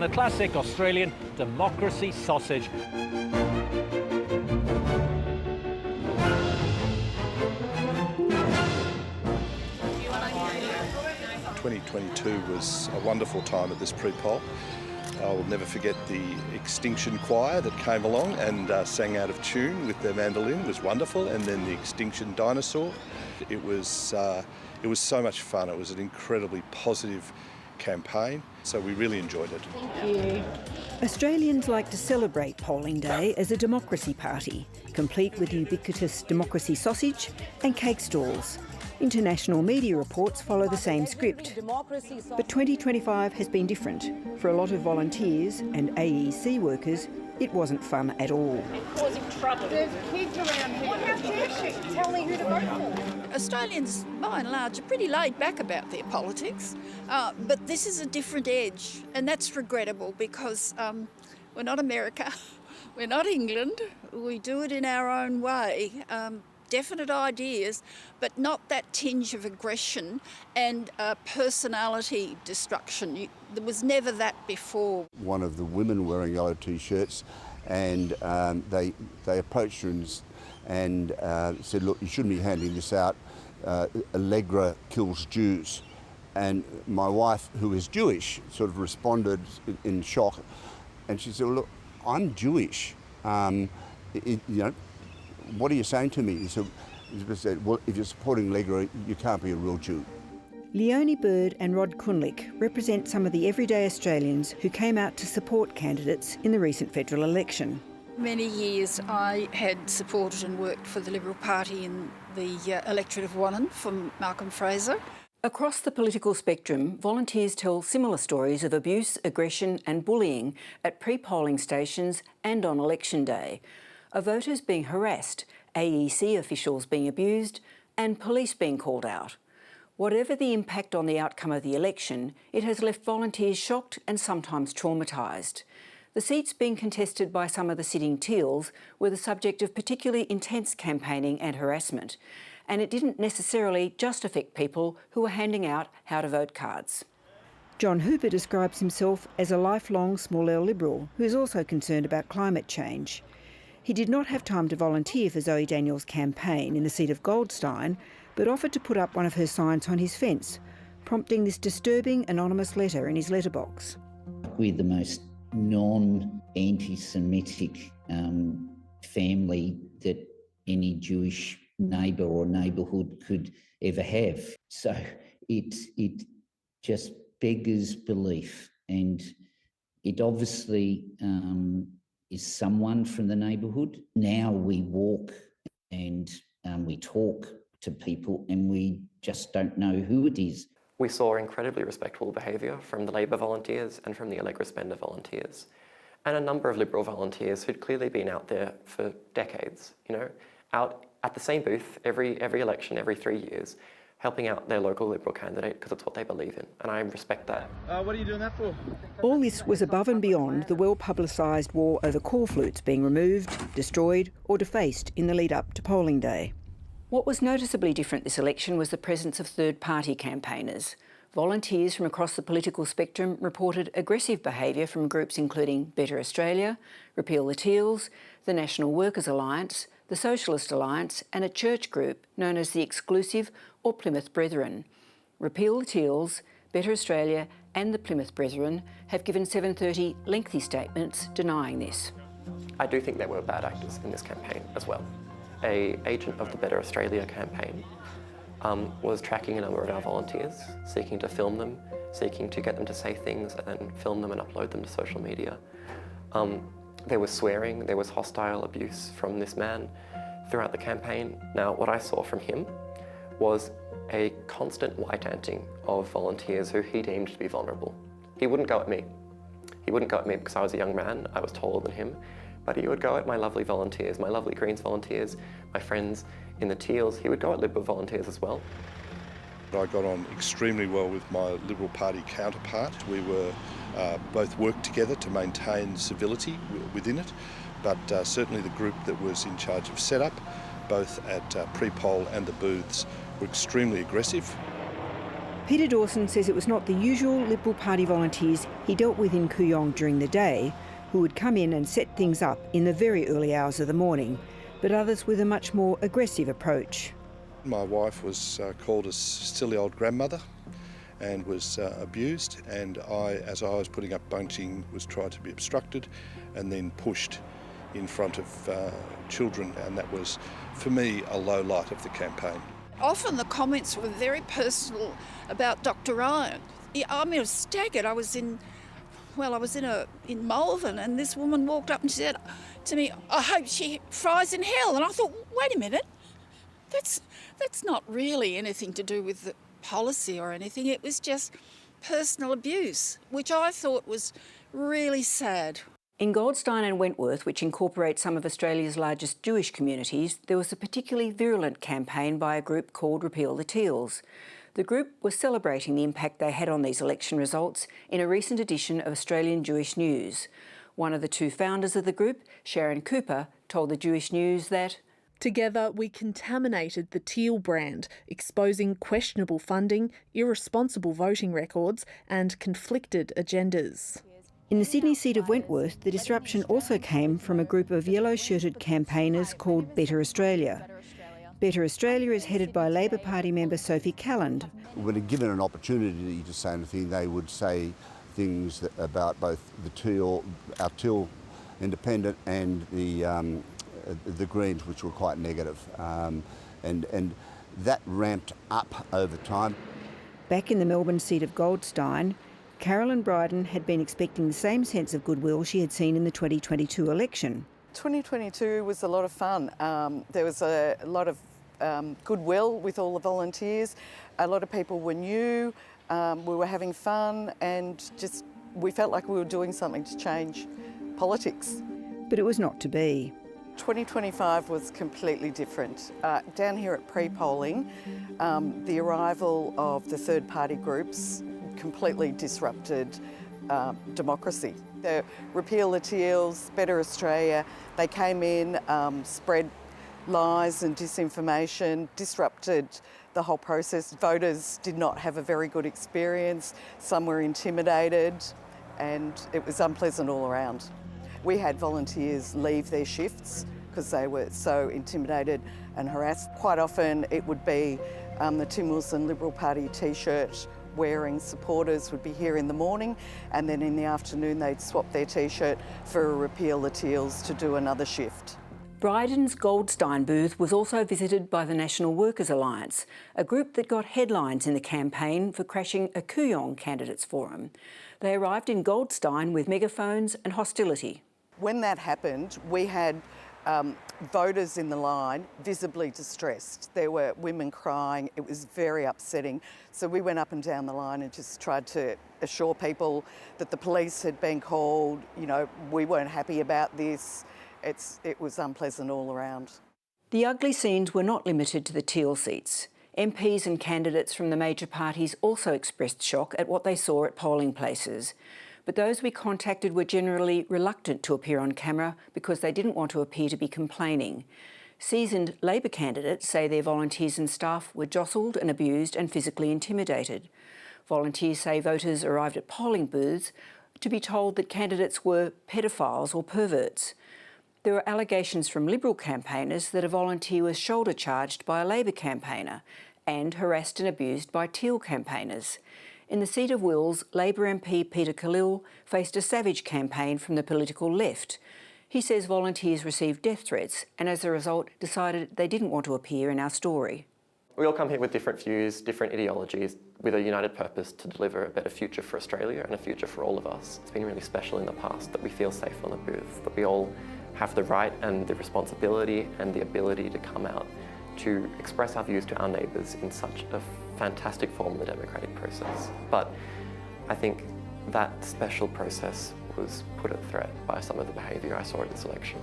the classic Australian democracy sausage. 2022 was a wonderful time at this pre-poll. I will never forget the Extinction Choir that came along and sang out of tune with their mandolin. It was wonderful. And then the Extinction Dinosaur. It was so much fun. It was an incredibly positive campaign, so we really enjoyed it. Thank you. Australians like to celebrate polling day as a democracy party, complete with ubiquitous democracy sausage and cake stalls. International media reports follow the same script. But 2025 has been different. For a lot of volunteers and AEC workers, it wasn't fun at all. Causing trouble. There's kids around here. How dare she tell me who to vote for? Australians, by and large, are pretty laid back about their politics, but this is a different edge, and that's regrettable because we're not America, we're not England, we do it in our own way. Definite ideas, but not that tinge of aggression and personality destruction. There was never that before. One of the women wearing yellow T-shirts, and they approached her and said, "Look, you shouldn't be handing this out. Allegra kills Jews." And my wife, who is Jewish, sort of responded in shock, and she said, "Look, I'm Jewish. What are you saying to me?" He said, "Well, if you're supporting Allegra, you can't be a real Jew." Leonie Bird and Rod Kunlick represent some of the everyday Australians who came out to support candidates in the recent federal election. Many years I had supported and worked for the Liberal Party in the electorate of Wannon for Malcolm Fraser. Across the political spectrum, volunteers tell similar stories of abuse, aggression and bullying at pre-polling stations and on election day, of voters being harassed, AEC officials being abused and police being called out. Whatever the impact on the outcome of the election, it has left volunteers shocked and sometimes traumatised. The seats being contested by some of the sitting Teals were the subject of particularly intense campaigning and harassment, and it didn't necessarily just affect people who were handing out how-to-vote cards. John Hooper describes himself as a lifelong small L Liberal who is also concerned about climate change. He did not have time to volunteer for Zoe Daniels' campaign in the seat of Goldstein, but offered to put up one of her signs on his fence, prompting this disturbing anonymous letter in his letterbox. We're the most non-anti-Semitic family that any Jewish neighbour or neighbourhood could ever have. So it just beggars belief, and it obviously is someone from the neighbourhood. Now we walk and we talk to people and we just don't know who it is. We saw incredibly respectful behaviour from the Labor volunteers and from the Allegra Spender volunteers, and a number of Liberal volunteers who'd clearly been out there for decades, out at the same booth every election, every 3 years, helping out their local Liberal candidate because it's what they believe in, and I respect that. What are you doing that for? All this was above and beyond the well-publicised war over corflutes being removed, destroyed or defaced in the lead-up to polling day. What was noticeably different this election was the presence of third-party campaigners. Volunteers from across the political spectrum reported aggressive behaviour from groups including Better Australia, Repeal the Teals, the National Workers Alliance, the Socialist Alliance and a church group known as the Exclusive or Plymouth Brethren. Repeal the Teals, Better Australia and the Plymouth Brethren have given 7:30 lengthy statements denying this. I do think there were bad actors in this campaign as well. An agent of the Better Australia campaign was tracking a number of our volunteers, seeking to film them, seeking to get them to say things and then film them and upload them to social media. There was swearing, there was hostile abuse from this man throughout the campaign. Now, what I saw from him was a constant white-anting of volunteers who he deemed to be vulnerable. He wouldn't go at me. He wouldn't go at me because I was a young man, I was taller than him, but he would go at my lovely volunteers, my lovely Greens volunteers, my friends in the Teals. He would go at Liberal volunteers as well. I got on extremely well with my Liberal Party counterpart. We were both worked together to maintain civility within it, but certainly the group that was in charge of setup, both at pre-poll and the booths, were extremely aggressive. Peter Dawson says it was not the usual Liberal Party volunteers he dealt with in Kooyong during the day who would come in and set things up in the very early hours of the morning, but others with a much more aggressive approach. My wife was called a silly old grandmother and was abused, and as I was putting up bunting, was tried to be obstructed and then pushed in front of children, and that was, for me, a low light of the campaign. Often the comments were very personal about Dr. Ryan. I was staggered. I was in Malvern, and this woman walked up and said to me, "I hope she fries in hell." And I thought, wait a minute, that's not really anything to do with the policy or anything. It was just personal abuse, which I thought was really sad. In Goldstein and Wentworth, which incorporate some of Australia's largest Jewish communities, there was a particularly virulent campaign by a group called Repeal the Teals. The group was celebrating the impact they had on these election results in a recent edition of Australian Jewish News. One of the two founders of the group, Sharon Cooper, told the Jewish News that together, we contaminated the Teal brand, exposing questionable funding, irresponsible voting records and conflicted agendas. in the Sydney seat of Wentworth, the disruption also came from a group of yellow-shirted campaigners called Better Australia. Better Australia is headed by Labor Party member Sophie Calland. When given an opportunity to say anything, they would say things about both the Teal, our Teal Independent and the Greens, which were quite negative. And that ramped up over time. Back in the Melbourne seat of Goldstein, Carolyn Bryden had been expecting the same sense of goodwill she had seen in the 2022 election. 2022 was a lot of fun. There was a lot of goodwill with all the volunteers. A lot of people were new, we were having fun, and just we felt like we were doing something to change politics. But it was not to be. 2025 was completely different. Down here at pre-polling, the arrival of the third-party groups completely disrupted democracy. The Repeal the Teals, Better Australia, they came in, spread lies and disinformation, disrupted the whole process. Voters did not have a very good experience. Some were intimidated, and it was unpleasant all around. We had volunteers leave their shifts because they were so intimidated and harassed. Quite often it would be the Tim Wilson Liberal Party T-shirt wearing supporters would be here in the morning, and then in the afternoon they'd swap their T-shirt for a Repeal the Teals to do another shift. Bryden's Goldstein booth was also visited by the National Workers Alliance, a group that got headlines in the campaign for crashing a Kooyong candidates forum. They arrived in Goldstein with megaphones and hostility. When that happened, we had voters in the line visibly distressed. There were women crying. It was very upsetting. So we went up and down the line and just tried to assure people that the police had been called. You know, we weren't happy about this. It was unpleasant all around. The ugly scenes were not limited to the Teal seats. MPs and candidates from the major parties also expressed shock at what they saw at polling places. But those we contacted were generally reluctant to appear on camera because they didn't want to appear to be complaining. Seasoned Labor candidates say their volunteers and staff were jostled and abused and physically intimidated. Volunteers say voters arrived at polling booths to be told that candidates were pedophiles or perverts. There were allegations from Liberal campaigners that a volunteer was shoulder-charged by a Labor campaigner and harassed and abused by Teal campaigners. In the seat of Wills, Labor MP Peter Khalil faced a savage campaign from the political left. He says volunteers received death threats and as a result decided they didn't want to appear in our story. We all come here with different views, different ideologies, with a united purpose to deliver a better future for Australia and a future for all of us. It's been really special in the past that we feel safe on the booth, that we all have the right and the responsibility and the ability to come out to express our views to our neighbours in such a fantastic form of the democratic process. But I think that special process was put at threat by some of the behaviour I saw at this election.